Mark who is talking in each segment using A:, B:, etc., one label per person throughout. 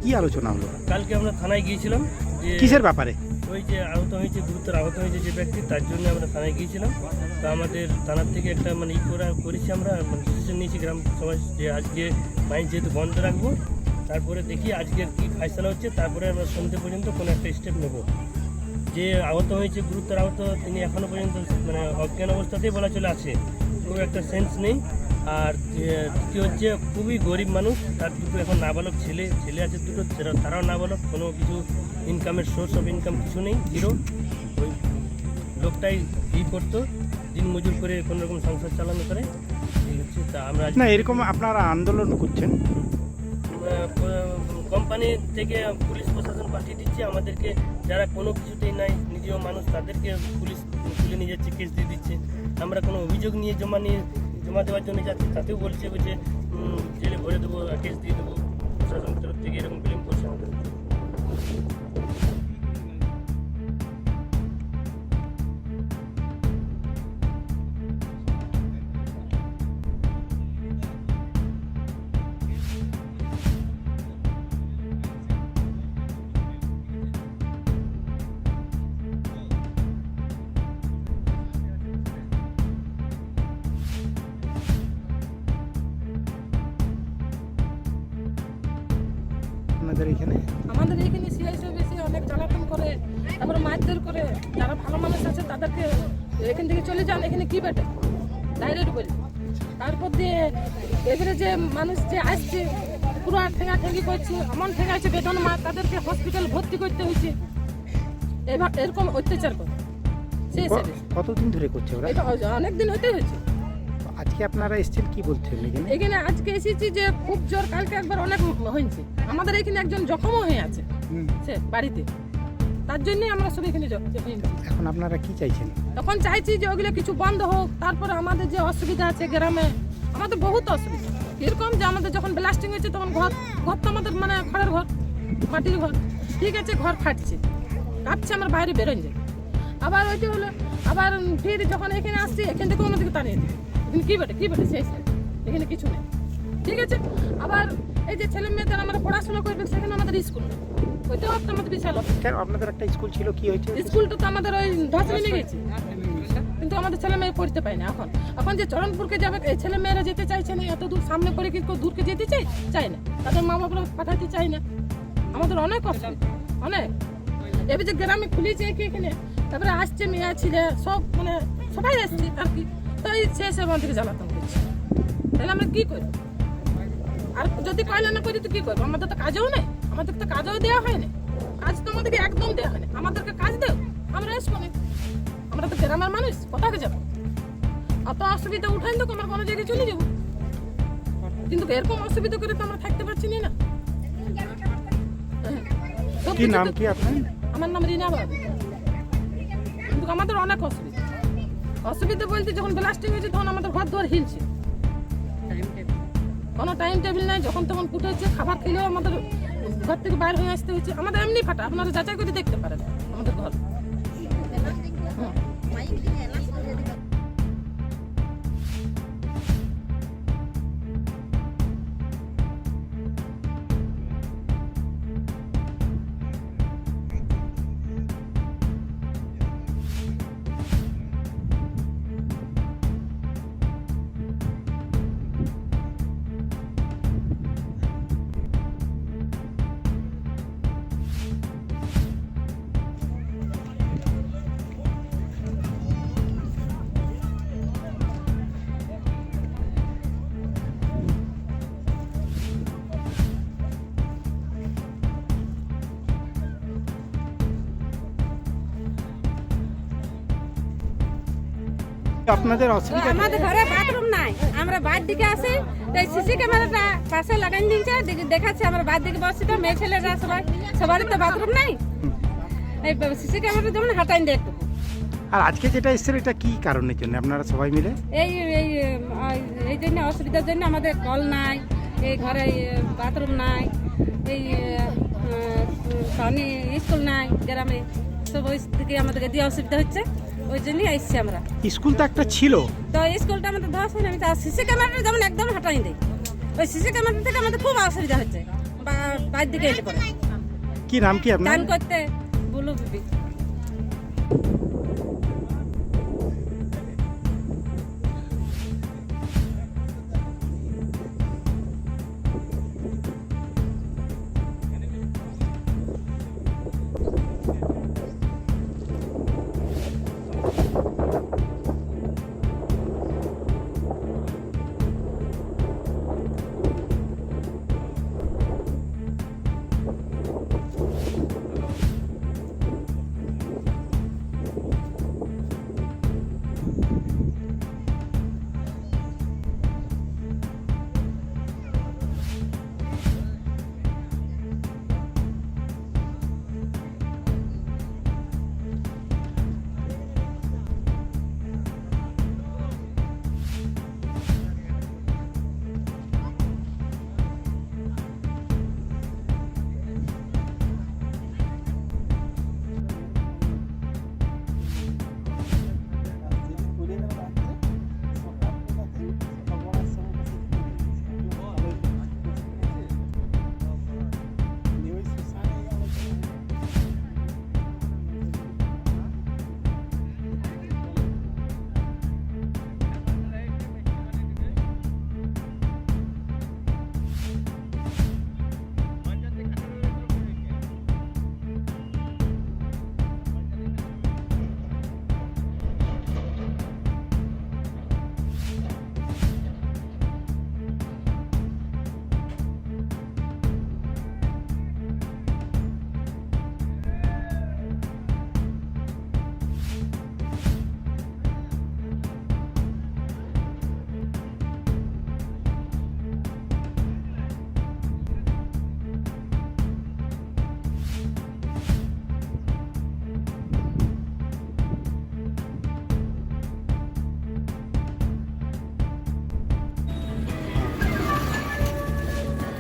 A: কি আলোচনা হলো?
B: কালকে আমরা থানায় গিয়েছিলাম যে
A: কিসের ব্যাপারে?
B: ওই যে আহত হয়েছে, গুরুতর আহত হয়েছে যে ব্যক্তি, তার জন্য আমরা থানায় গিয়েছিলাম। তো আমাদের থানার থেকে একটা মানে করেছি, আমরা ডিসিশন নিয়েছি গ্রাম সমাজ যে আজকে মাইন্ড যেহেতু বন্ধ রাখবো, তারপরে দেখি আজকের কী ফাইসলা হচ্ছে, তারপরে আমরা সন্ধ্যে পর্যন্ত কোনো একটা স্টেপ নেব। যে আহত হয়েছে, গুরুতর আহত, তিনি এখনও পর্যন্ত মানে অজ্ঞান অবস্থাতেই বলা চলে আছে, খুব একটা সেন্স নেই। আর দ্বিতীয় হচ্ছে খুবই গরিব মানুষ, তার দুটো এখন নাবালক ছেলে আছে দুটো, তারাও নাবালক, কোনো কিছু ইনকামের সোর্স অফ ইনকাম কিছু নেই, জিরো। ওই লোকটাই করতো, দিন মজুর করে কোনো রকম সংসার চালানো করে। এই হচ্ছে তা আমরা
A: না, এরকম আপনারা আন্দোলন করছেন,
B: কোম্পানি থেকে পুলিশ প্রশাসন পাঠিয়ে দিচ্ছে আমাদেরকে, যারা কোনো কিছুতেই নাই নিজেও মানুষ, তাদেরকে পুলিশ তুলে নিয়ে যাচ্ছে, কেস দিয়ে দিচ্ছে। আমরা কোনো অভিযোগ নিয়ে জমা দেওয়ার জন্য যাচ্ছি, তাতেও বলছে যে জেলে ভরে দেবো, কেস দিয়ে দেবো, প্রশাসন তরফ থেকে এরকম ব্লেম করছে আমাদের।
A: আপনাদের এখানে?
C: আমাদের এখানে সিআইসি বেশি অনেক জ্বালাতন করে, তারপরে মারধর করে। যারা ভালো মানুষ আছে তাদেরকে এখান থেকে চলে যান, এখানে কি বেটে ডাইরেক্ট বলি। তারপর দিয়ে এবারে যে মানুষ যে আসছে পুরো ঠেঙাঠেঙ্গি করছে, এমন ঠেঙাচ্ছে বেতন মার, তাদেরকে হসপিটাল ভর্তি করতে হয়েছে। এরকম অত্যাচার করে সেই হিসেবে।
A: কতদিন ধরে করছে ওরা?
C: এটা অনেকদিন হতে হয়েছে।
A: আজকে আপনারা এসেছেন কি বলছেন এখানে?
C: এখানে আজকে এসেছি যে খুব জোর, কালকে একবার অনেক হয়েছে। আমাদের এখানে একজন জখমও হয়ে আছে সে বাড়িতে, তার জন্যই আমরা সব এখানে
A: এখন আপনারা কি চাইছেন?
C: তখন চাইছি যে ওগুলো কিছু বন্ধ হোক। তারপরে আমাদের যে অসুবিধা আছে গ্রামে, আমাদের বহুত অসুবিধা এরকম যে আমাদের যখন ব্লাস্টিং হয়েছে তখন ঘর তো আমাদের মানে খড়ের ঘর, মাটির ঘর, ঠিক আছে, ঘর কাটছে, আমরা বাইরে বেরোয় যাই। আবার ওইটা হলো, আবার ফির যখন এখানে আসছি এখান থেকে অন্যদিকে টানিয়ে দিই। এখানে কি বেটে শেষ, এখানে কিছু নেই, ঠিক আছে। আবার এই যে ছেলে মেয়েদের আমরা পড়াশোনা করবে, সেখানে আমাদের স্কুল নেই, ওইটাও একটা আমাদের বিশাল।
A: কেন আপনাদের একটা স্কুল ছিল, কি হয়েছে?
C: স্কুলটা তো আমাদের ওই ধস নেমে গেছে, কিন্তু আমাদের ছেলে মেয়ে পড়তে পায় না। এখন যে চরণপুরকে যাবে, এই ছেলে মেয়েরা যেতে চাইছে না, এত দূর সামনে করে কি দূরকে যেতে চায় না, তাদের মা বাবা পাঠাতে চায় না। আমাদের অনেক অসুবিধা, অনেক। এবার যে গ্রামে খুলেছে এখানে, তারপরে আসছে মেয়ে ছেলে সব, মানে সবাই আসছে আর কি, তো এই শেষে আমাদেরকে জ্বালাতন করছে। তাহলে আমরা কি করবো? আর যদি কয়লা না করি তো কি করবো? আমাদের তো কাজও নেই, আমাদের তো কাজও দেওয়া হয় না, কাজ তো আমাদেরকে একদম দেওয়া হয় না। আমাদেরকে কাজ দেও, আমরা আসবো না। আমরা তো গ্রামের মানুষ, কোথাকে যাবো? অত অসুবিধা উঠাই তো আমরা কোনো জায়গায় চলে যাবো, কিন্তু এরকম অসুবিধা করে তো আমরা থাকতে পারছি না।
A: কি নাম কি আপনার?
C: আমার নাম রিনা বাবু। কিন্তু আমাদের অনেক অসুবিধা বলতে, যখন ব্লাস্টিং হয়েছে তখন আমাদের ঘর দুয়ার হিলছে, কোনো টাইম টেবিল নাই, যখন তখন ফুটেছে। খাবার খেলেও আমাদের ঘর থেকে বাইরে হয়ে আসতে হচ্ছে। আমাদের এমনি ফাটা, আপনারা যাচাই করে দেখতে পারেন আমাদের ঘর।
A: আপনাদের অসুবিধা?
D: আমাদের ঘরে বাথরুম নাই, আমরা বাইর দিকে আসি, তাই সিসি ক্যামেরাটা পাশে লাগাই দিয়েছে, দেখাচ্ছে আমরা বাইর দিকে বসছি, তো মেয়ে ছেলেরা সবারই তো বাথরুম নাই, এই সিসি ক্যামেরাটা যেমন হাঁটাই দেয় একটু।
A: আর আজকে যেটা এসেছিল এটা কি কারণের জন্য আপনারা সবাই মিলে?
D: এই এই এই জন্য অসুবিধার জন্য আমাদের কল নাই, এই ঘরে বাথরুম নাই, এই পানি, স্কুল নাই গ্রামে, সব ওই দিকে আমাদেরকে দিয়ে অসুবিধা হচ্ছে, ওই জন্যই আসছি আমরা।
A: স্কুল তো একটা ছিল,
D: তো স্কুলটা আমাদের ধস হয়নি, আমি তো সিসি ক্যামেরাটা যেমন একদম হাঁটাই দেয়, ওই সিসি ক্যামেরা থেকে আমাদের খুব অসুবিধা হচ্ছে। বাইর দিকে এলে পরে
A: কি নাম কি আপনার?
D: চান করতে বলো বিবি।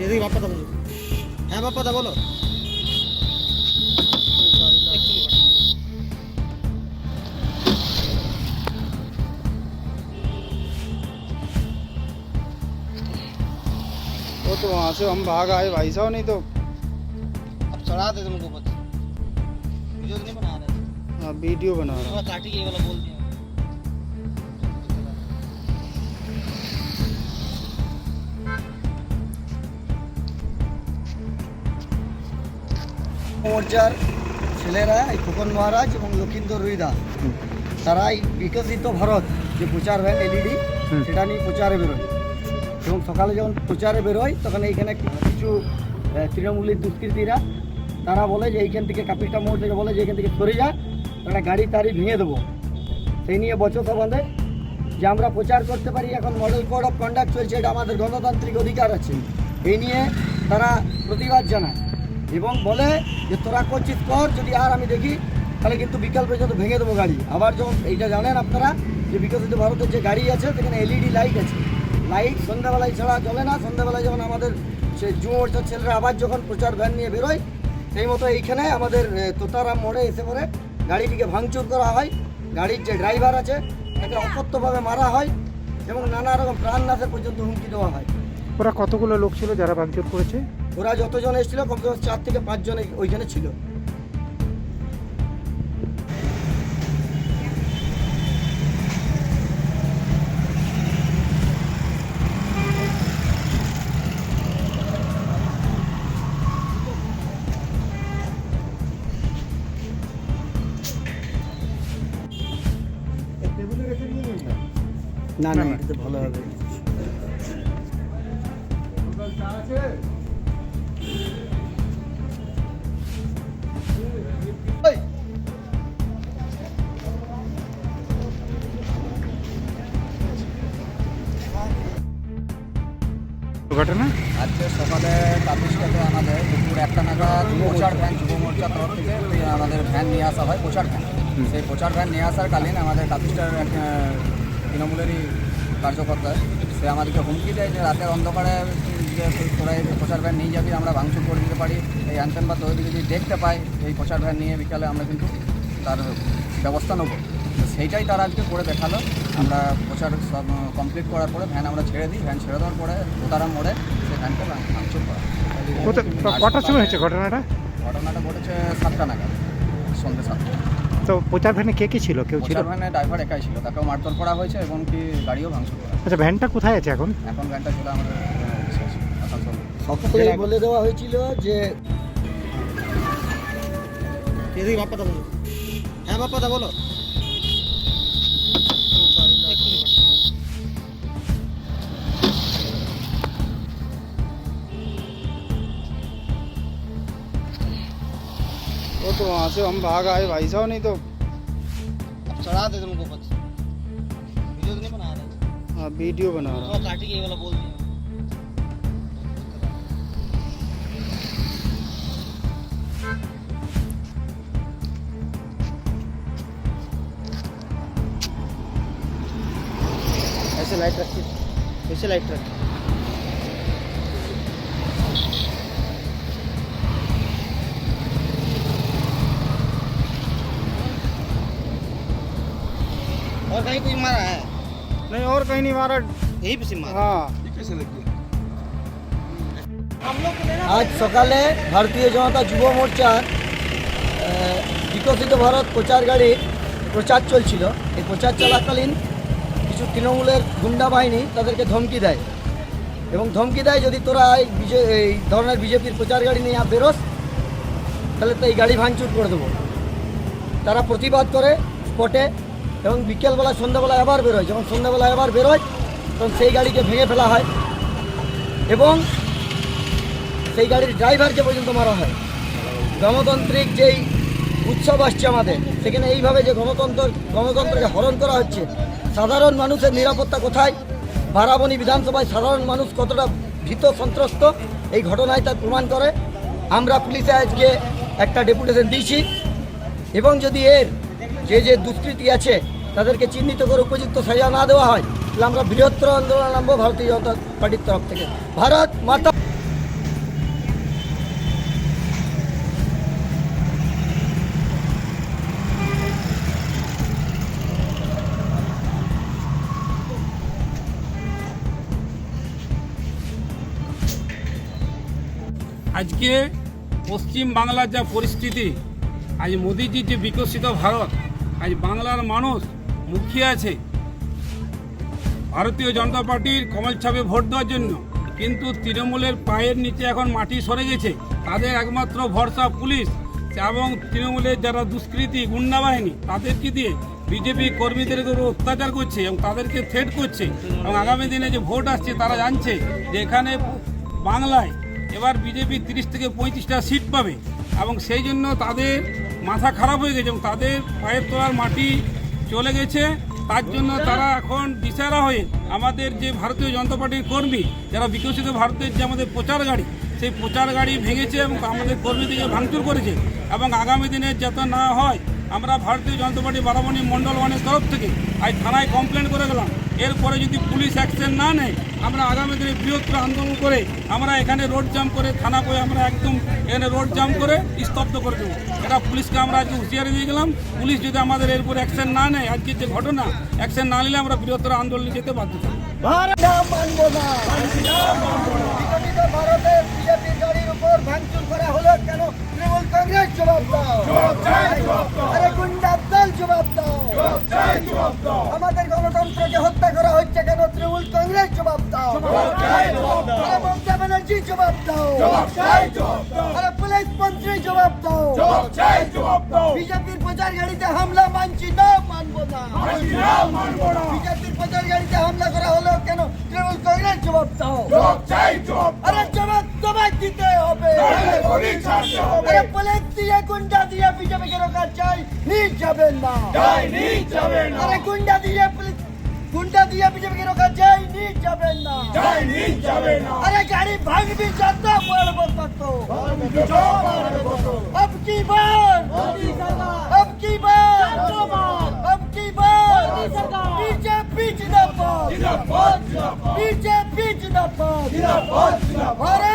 E: এদিকে বাপ্পাদা বলো। হ্যাঁ বাপ্পাদা বলো।
F: वो तो वहाँ से हम भाग आए भाई साहब, नहीं तो
E: अब चढ़ा दे तुमको पता। वीडियो तो नहीं बना रहे थे।
F: हाँ, वीडियो बना रहा हूँ।
E: थोड़ा काटी ये वाला बोल दिया। মোর্চার ছেলেরা এই খোকন মহারাজ এবং লক্ষিন্দর রুইদা তারা এই বিকশিত ভারত যে প্রচার ভ্যান এলইডি সেটা নিয়ে প্রচারে বেরোয় এবং সকালে যখন প্রচারে বেরোয় তখন এইখানে কিছু তৃণমূলের দুষ্কৃতীরা তারা বলে যে এইখান থেকে কাপিটা মোড় থেকে বলে যে এখান থেকে সরে যা, তারা গাড়ি টাড়ি ভেঙে দেবো। সেই নিয়ে বচসা বাঁধে যে আমরা প্রচার করতে পারি, এখন মডেল কোড অফ কন্ডাক্ট চলছে, এটা আমাদের গণতান্ত্রিক অধিকার আছে। এই নিয়ে তারা প্রতিবাদ জানায় এবং বলে যে তোরা করছিস কর, যদি আর আমি দেখি তাহলে কিন্তু বিকাল পর্যন্ত ভেঙে দেবো গাড়ি। আবার যখন এইটা জানেন আপনারা যে বিকশিত ভারতের যে গাড়ি আছে সেখানে এলইডি লাইট আছে, লাইট সন্ধ্যাবেলায় ছাড়া চলে না। সন্ধ্যাবেলায় যখন আমাদের সে যুব মোর্চার ছেলেরা আবার যখন প্রচার ভ্যান নিয়ে বেরোয় সেই মতো এইখানে আমাদের তোতারাম মোড়ে এসে পরে গাড়িটিকে ভাঙচুর করা হয়, গাড়ির যে ড্রাইভার আছে তাকে অকথ্যভাবে মারা হয় এবং নানা রকম প্রাণনাশের পর্যন্ত হুমকি দেওয়া হয়।
A: ওরা কতগুলো লোক ছিল যারা ভাঙচুর করেছে?
E: ওরা যতজন এসেছিল কমসে কম 4 থেকে 5 জন ওইখানে ছিল। না না এটাতে ভালো হবে।
A: ঘটনা
G: আজকে সকালে তাপিসটাতে আমাদের দুপুর 1টা নাগাদ প্রচার ভ্যান যুব মোর্চার তরফ থেকে আমাদের ভ্যান নিয়ে আসা হয়, প্রচার ভ্যান। সেই প্রচার ভ্যান নিয়ে আসার কালীন আমাদের তাপিসটার তৃণমূলেরই কার্যকর্তা সে আমাদেরকে হুমকি দেয় যে রাতের অন্ধকারে যে তোরা এই প্রচার ভ্যান নিয়ে যাবি, আমরা ভাঙচুর করে দিতে পারি, এই আনতেন বা তৈরি যদি দেখতে পাই এই প্রচার ভ্যান নিয়ে বিকালে আমরা কিন্তু তার ব্যবস্থা নেব। তো সেইটাই তারা আজকে করে দেখালো। আমরা প্রচার সব কমপ্লিট করার পরে ভ্যান আমরা ছেড়ে দিই, ভ্যান ছেড়ে দেওয়ার পরে তোতারাম মোড়ে সেই ভ্যানকে ভাঙচুর করা।
A: কোথায় কটার সময় হয়েছে ঘটনাটা?
G: ঘটনাটা ঘটেছে 7টা নাগাদ, সন্ধ্যে 7টা।
A: তো প্রচার ভ্যানে কে কে ছিল? কেউ ছিল?
G: প্রচার ভ্যানে ড্রাইভার একাই ছিল, তাকেও মারধর করা হয়েছে এবং কি গাড়িও ভাঙচুর করা হয়েছে।
A: আচ্ছা, ভ্যানটা কোথায় আছে এখন?
G: এখন ভ্যানটা ছিল আমাদের আসানসোল।
E: সকালে বলে দেওয়া হয়েছিল যে হ্যাঁ বাপ্পা দা বলো।
F: वो तो वहाँ से हम भाग आए भाई साहब, नहीं तो
E: चढ़ा दे तुमको बस, वीडियो नहीं बना रहे,
F: हाँ वीडियो बना रहा हूँ।
E: काटी ये वाला बोल दिया। ऐसे लाइट रखिए, ऐसे लाइट रखिए। और कहीं कोई मारा है?
F: नहीं और कहीं नहीं मारा।
E: यही पे से मारा।
F: हाँ
E: আজ সকালে ভারতীয় জনতা যুব মোর্চার বিকশিত ভারত প্রচার গাড়ির প্রচার চলছিল। এই প্রচার চলাকালীন কিছু তৃণমূলের গুন্ডা বাহিনী তাদেরকে ধমকি দেয় এবং ধমকি দেয় যদি তোরা এই ধরনের বিজেপির প্রচার গাড়ি নিয়ে বেরোস তাহলে তো এই গাড়ি ভাঙচুর করে দেবো। তারা প্রতিবাদ করে স্পটে এবং বিকেলবেলা সন্ধ্যাবেলা আবার বেরোয়। যখন সন্ধ্যাবেলা আবার বেরোয় তখন সেই গাড়িকে ভেঙে ফেলা হয় এবং সেই গাড়ির ড্রাইভারকে পর্যন্ত মারা হয়। গণতান্ত্রিক যেই উৎসব আসছে আমাদের, সেখানে এইভাবে যে গণতন্ত্রকে হরণ করা হচ্ছে, সাধারণ মানুষের নিরাপত্তা কোথায়? বারাবণী বিধানসভায় সাধারণ মানুষ কতটা ভীত সন্ত্রস্ত এই ঘটনায় তা প্রমাণ করে। আমরা পুলিশে আজকে একটা ডেপুটেশন দিয়েছি এবং যদি এর যে দুষ্কৃতী আছে তাদেরকে চিহ্নিত করে উপযুক্ত সাজা না দেওয়া হয় তাহলে আমরা বৃহত্তর আন্দোলন নামবো ভারতীয় জনতা পার্টির তরফ থেকে। ভারত মাতা।
H: আজকে পশ্চিম বাংলার যা পরিস্থিতি, আজ মোদিজির যে বিকশিত ভারত, আজ বাংলার মানুষ মুখিয়ে আছে ভারতীয় জনতা পার্টির কমল ছাপে ভোট দেওয়ার জন্য, কিন্তু তৃণমূলের পায়ের নিচে এখন মাটি সরে গেছে। তাদের একমাত্র ভরসা পুলিশ এবং তৃণমূলের যারা দুষ্কৃতী গুন্ডা বাহিনী, তাদেরকে দিয়ে বিজেপি কর্মীদের উপর অত্যাচার করছে এবং তাদেরকে থ্রেট করছে। এবং আগামী দিনে যে ভোট আসছে তারা জানছে যে এখানে বাংলায় এবার বিজেপি 30 থেকে 35টা সিট পাবে এবং সেই জন্য তাদের মাথা খারাপ হয়ে গেছে এবং তাদের পায়ের তলার মাটি চলে গেছে। তার জন্য তারা এখন দিশারা হয়ে আমাদের যে ভারতীয় জনতা পার্টির কর্মী যারা বিকশিত ভারতের যে আমাদের প্রচার গাড়ি, সেই প্রচার গাড়ি ভেঙেছে এবং আমাদের কর্মীদেরকে ভাঙচুর করেছে। এবং আগামী দিনে যাতে না হয় আমরা ভারতীয় জনতা পার্টি বারাবণী মণ্ডল 1-এর তরফ থেকে আজ থানায় কমপ্লেন করে গেলাম। এরপরে যদি পুলিশ অ্যাকশন না নেয় আমরা আগামী দিনে বৃহত্তর আন্দোলন করে আমরা এখানে রোড জাম করে থানা করে আমরা একদম এখানে রোড জাম করে স্তব্ধ করে দেবো। এটা পুলিশকে আমরা আজকে হুঁশিয়ারি দিয়ে গেলাম। পুলিশ যদি আমাদের এরপর অ্যাকশন না নেয়, আজকে যে ঘটনা অ্যাকশন না নিলে আমরা বৃহত্তর আন্দোলনে যেতে বাধ্য থাকবো।
E: ভারতের বিজেপির গাড়ির উপর ভাঙচুর করা হলো কেন? তৃণমূল কংগ্রেস জবাব দাও। আরে গুন্ডার দল জবাব দাও। আমাদের গণতন্ত্রকে হত্যা করা হচ্ছে কেন? তৃণমূল কংগ্রেস জবাব দাও। আরে মমতা ব্যানার্জি জবাব দাও। আরে পুলিশ মন্ত্রী জবাব দাও। বিজেপির প্রচার গাড়িতে হামলা মানছি না, মানবো না। বিজেপির প্রচার গাড়িতে হামলা করা হলো কেন? তৃণমূল কংগ্রেস জবাব দাও। আরে জবাব তোমায় দিতে হবে। আরে পুলিশ দিয়ে গুন্ডা দিয়ে বিজেপিকে রোকা চাই, নিজ যাবেন না। আরে গুন্ডা দিয়ে বিজেপিকে রোকা চাই, নিজ যাবেন না। আরে গাড়ি ভাঙবি যত বলবো তত। अब की बार बीजेपी जिंदाबाद। भारत